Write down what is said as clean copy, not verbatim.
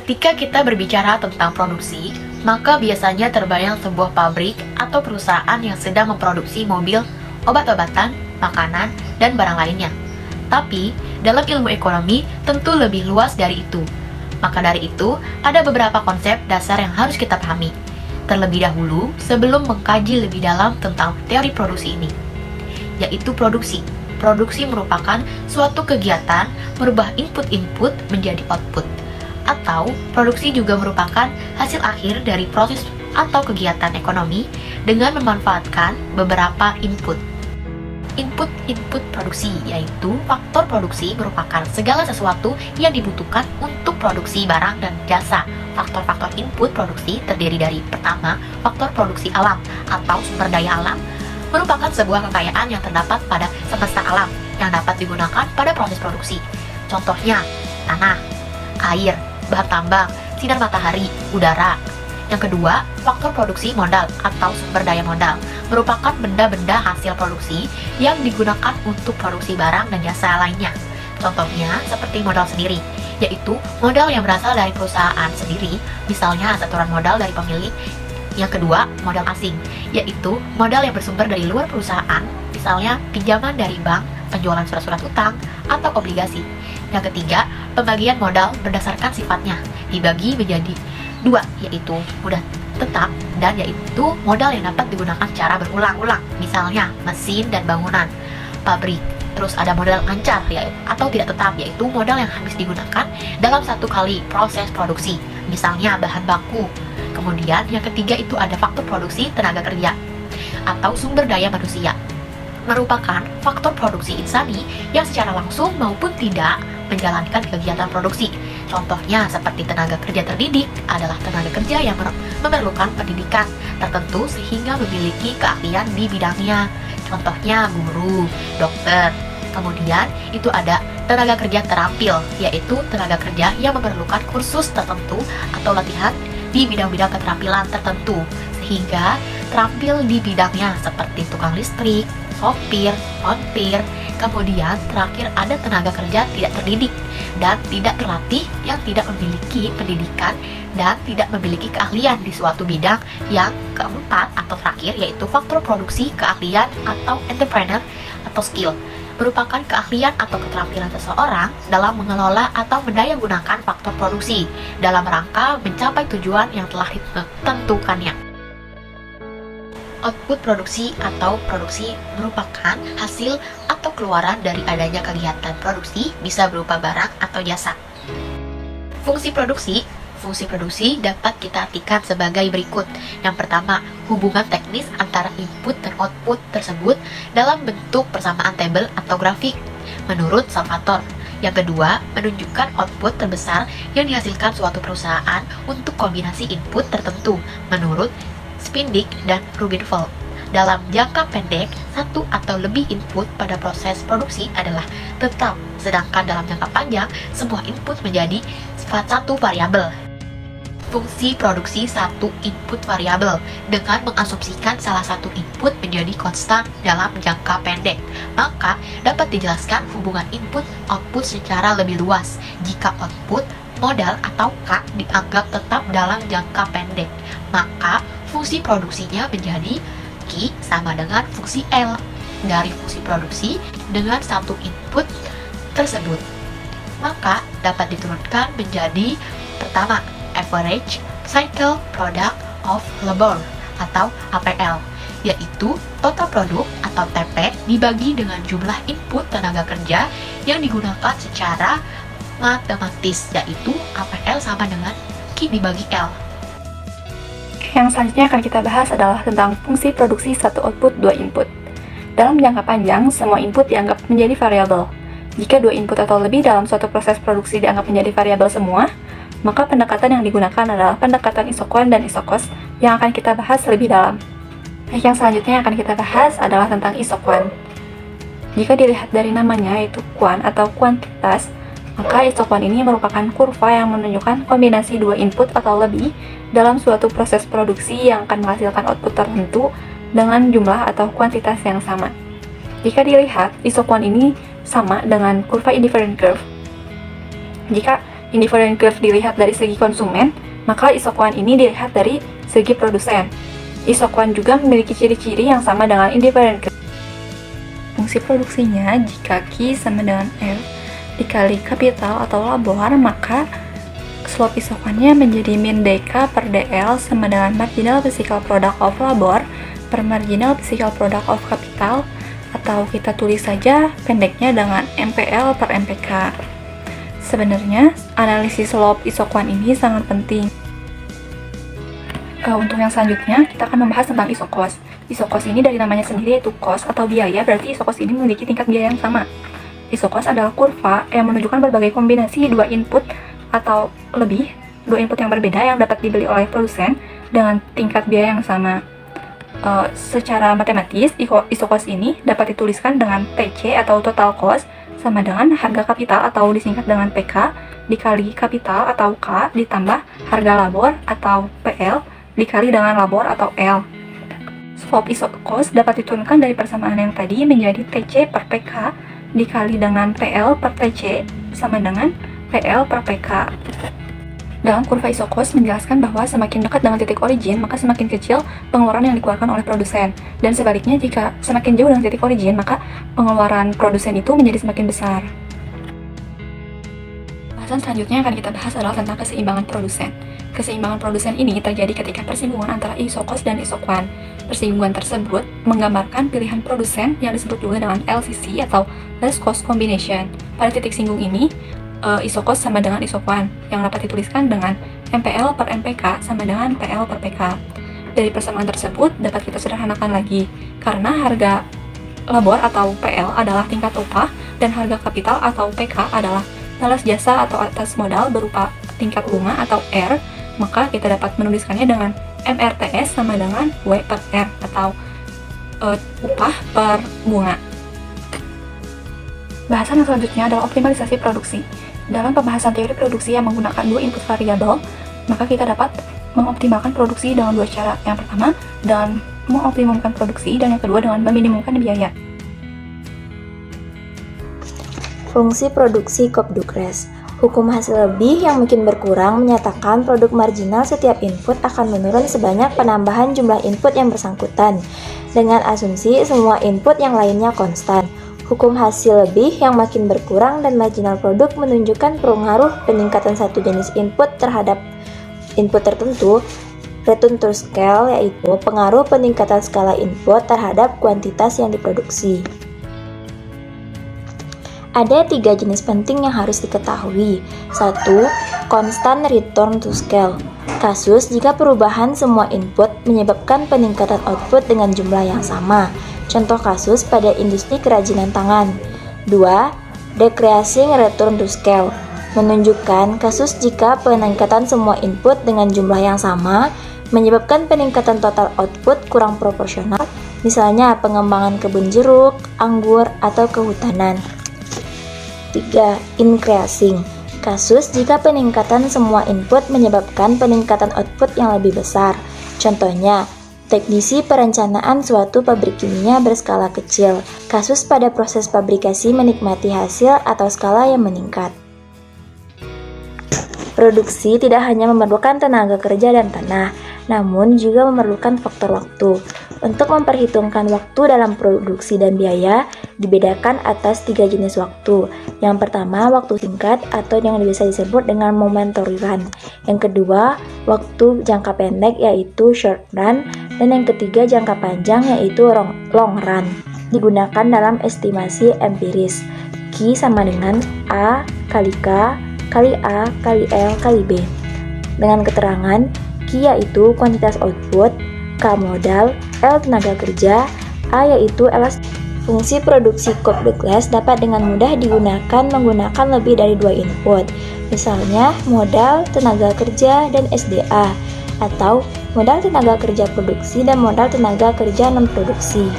Ketika kita berbicara tentang produksi, maka biasanya terbayang sebuah pabrik atau perusahaan yang sedang memproduksi mobil, obat-obatan, makanan, dan barang lainnya. Tapi, dalam ilmu ekonomi tentu lebih luas dari itu. Maka dari itu, ada beberapa konsep dasar yang harus kita pahami. Terlebih dahulu, sebelum mengkaji lebih dalam tentang teori produksi ini, yaitu produksi. Produksi merupakan suatu kegiatan merubah input-input menjadi output. Atau, produksi juga merupakan hasil akhir dari proses atau kegiatan ekonomi dengan memanfaatkan beberapa input. Input produksi, yaitu faktor produksi merupakan segala sesuatu yang dibutuhkan untuk produksi barang dan jasa. Faktor-faktor input produksi terdiri dari pertama, faktor produksi alam atau sumber daya alam merupakan sebuah kekayaan yang terdapat pada semesta alam yang dapat digunakan pada proses produksi. Contohnya, tanah, air, bahan tambang, sinar matahari, udara. Yang kedua, faktor produksi modal atau sumber daya modal merupakan benda-benda hasil produksi yang digunakan untuk produksi barang dan jasa lainnya. Contohnya seperti modal sendiri, yaitu modal yang berasal dari perusahaan sendiri, misalnya setoran modal dari pemilik. Yang kedua, modal asing, yaitu modal yang bersumber dari luar perusahaan, misalnya pinjaman dari bank, penjualan surat-surat utang, atau obligasi. Yang ketiga, pembagian modal berdasarkan sifatnya dibagi menjadi dua, yaitu modal tetap dan yaitu modal yang dapat digunakan secara berulang-ulang, misalnya mesin dan bangunan, pabrik. Terus ada modal lancar atau tidak tetap, yaitu modal yang habis digunakan dalam satu kali proses produksi, misalnya bahan baku. Kemudian yang ketiga itu ada faktor produksi tenaga kerja atau sumber daya manusia, merupakan faktor produksi insani yang secara langsung maupun tidak menjalankan kegiatan produksi. Contohnya seperti tenaga kerja terdidik adalah tenaga kerja yang memerlukan pendidikan tertentu sehingga memiliki keahlian di bidangnya. Contohnya guru, dokter. Kemudian itu ada tenaga kerja terampil, yaitu tenaga kerja yang memerlukan kursus tertentu atau latihan di bidang-bidang keterampilan tertentu sehingga terampil di bidangnya seperti tukang listrik, sopir, montir. Kemudian terakhir ada tenaga kerja tidak terdidik dan tidak terlatih yang tidak memiliki pendidikan dan tidak memiliki keahlian di suatu bidang. Yang keempat atau terakhir yaitu faktor produksi keahlian atau entrepreneur atau skill, merupakan keahlian atau keterampilan seseorang dalam mengelola atau mendayagunakan faktor produksi dalam rangka mencapai tujuan yang telah ditentukannya. Output produksi atau produksi merupakan hasil atau keluaran dari adanya kegiatan produksi, bisa berupa barang atau jasa. Fungsi produksi dapat kita artikan sebagai berikut. Yang pertama, hubungan teknis antara input dan output tersebut dalam bentuk persamaan tabel atau grafik menurut Salvatore. Yang kedua, menunjukkan output terbesar yang dihasilkan suatu perusahaan untuk kombinasi input tertentu menurut Spindick dan Rubinveld. Dalam jangka pendek, satu atau lebih input pada proses produksi adalah tetap, sedangkan dalam jangka panjang, semua input menjadi sifat satu variabel. Fungsi produksi satu input variabel dengan mengasumsikan salah satu input menjadi konstan dalam jangka pendek, maka dapat dijelaskan hubungan input-output secara lebih luas. Jika output, modal atau K dianggap tetap dalam jangka pendek, maka fungsi produksinya menjadi Q sama dengan fungsi L dari fungsi produksi dengan satu input tersebut. Maka dapat diturunkan menjadi pertama, average cycle product of labor atau APL, yaitu total produk atau TP dibagi dengan jumlah input tenaga kerja yang digunakan secara matematis, yaitu APL sama dengan Q dibagi L. Yang selanjutnya akan kita bahas adalah tentang fungsi produksi satu output dua input. Dalam jangka panjang, semua input dianggap menjadi variabel. Jika dua input atau lebih dalam suatu proses produksi dianggap menjadi variabel semua, maka pendekatan yang digunakan adalah pendekatan isoquant dan isokos yang akan kita bahas lebih dalam. Yang selanjutnya yang akan kita bahas adalah tentang isoquant. Jika dilihat dari namanya yaitu quant atau kuantitas, maka isoquant ini merupakan kurva yang menunjukkan kombinasi dua input atau lebih dalam suatu proses produksi yang akan menghasilkan output tertentu dengan jumlah atau kuantitas yang sama. Jika dilihat, isoquant ini sama dengan kurva indifferent curve. Jika indifferent curve dilihat dari segi konsumen, maka isokuan ini dilihat dari segi produsen. Isokuan juga memiliki ciri-ciri yang sama dengan indifferent curve. Fungsi produksinya, jika Q sama dengan F dikali kapital atau labor, maka slope isokuannya menjadi min dk per dl sama dengan marginal physical product of labor per marginal physical product of capital, atau kita tulis saja pendeknya dengan MPL per MPK. Sebenarnya, analisis slope isokuan ini sangat penting. Untuk yang selanjutnya, kita akan membahas tentang isokos. Isokos ini dari namanya sendiri yaitu cost atau biaya, berarti isokos ini memiliki tingkat biaya yang sama. Isokos adalah kurva yang menunjukkan berbagai kombinasi dua input atau lebih, dua input yang berbeda yang dapat dibeli oleh produsen dengan tingkat biaya yang sama. Secara matematis, isokos ini dapat dituliskan dengan TC atau total cost sama dengan harga kapital atau disingkat dengan PK dikali kapital atau K ditambah harga labor atau PL dikali dengan labor atau L. Slope isokos dapat diturunkan dari persamaan yang tadi menjadi TC per PK dikali dengan PL per TC sama dengan PL per PK. Dalam kurva isokos menjelaskan bahwa semakin dekat dengan titik origin, maka semakin kecil pengeluaran yang dikeluarkan oleh produsen. Dan sebaliknya, jika semakin jauh dengan titik origin, maka pengeluaran produsen itu menjadi semakin besar. Bahasan selanjutnya yang akan kita bahas adalah tentang keseimbangan produsen. Keseimbangan produsen ini terjadi ketika persinggungan antara isokos dan isokuan. Persinggungan tersebut menggambarkan pilihan produsen yang disebut juga dengan LCC atau Less Cost Combination. Pada titik singgung ini, isokos sama dengan isokuan yang dapat dituliskan dengan MPL per MPK sama dengan PL per PK. Dari persamaan tersebut dapat kita sederhanakan lagi, karena harga labor atau PL adalah tingkat upah dan harga kapital atau PK adalah balas jasa atau atas modal berupa tingkat bunga atau R, maka kita dapat menuliskannya dengan MRTS sama dengan W per R atau upah per bunga. Bahasan yang selanjutnya adalah optimalisasi produksi. Dalam pembahasan teori produksi yang menggunakan dua input variabel, maka kita dapat mengoptimalkan produksi dengan dua cara. Yang pertama, dengan mengoptimumkan produksi, dan yang kedua dengan meminimumkan biaya. Fungsi produksi Cobb-Ducres. Hukum hasil lebih yang mungkin berkurang menyatakan produk marginal setiap input akan menurun sebanyak penambahan jumlah input yang bersangkutan, dengan asumsi semua input yang lainnya konstan. Hukum hasil lebih yang makin berkurang dan marginal produk menunjukkan pengaruh peningkatan satu jenis input terhadap input tertentu, return to scale, yaitu pengaruh peningkatan skala input terhadap kuantitas yang diproduksi. Ada 3 jenis penting yang harus diketahui. 1. Constant return to scale. Kasus jika perubahan semua input menyebabkan peningkatan output dengan jumlah yang sama. Contoh kasus pada industri kerajinan tangan. 2. Decreasing return to scale. Menunjukkan kasus jika peningkatan semua input dengan jumlah yang sama menyebabkan peningkatan total output kurang proporsional, misalnya pengembangan kebun jeruk, anggur, atau kehutanan. 3. Increasing. Kasus jika peningkatan semua input menyebabkan peningkatan output yang lebih besar. Contohnya, teknisi perencanaan suatu pabrik kimia berskala kecil. Kasus pada proses fabrikasi menikmati hasil atau skala yang meningkat. Produksi tidak hanya memerlukan tenaga kerja dan tanah, namun juga memerlukan faktor waktu. Untuk memperhitungkan waktu dalam produksi dan biaya, dibedakan atas 3 jenis waktu. Yang pertama, waktu singkat atau yang biasa disebut dengan momentary run. Yang kedua, waktu jangka pendek yaitu short run. Dan yang ketiga, jangka panjang yaitu long run. Digunakan dalam estimasi empiris. Q sama dengan A kali K kali A kali L kali B. Dengan keterangan, Q yaitu kuantitas output, K modal, L tenaga kerja, A yaitu elastis. Fungsi produksi Cobb-Ducres dapat dengan mudah digunakan menggunakan lebih dari 2 input, misalnya modal, tenaga kerja, dan SDA, atau modal tenaga kerja produksi dan modal tenaga kerja non-produksi.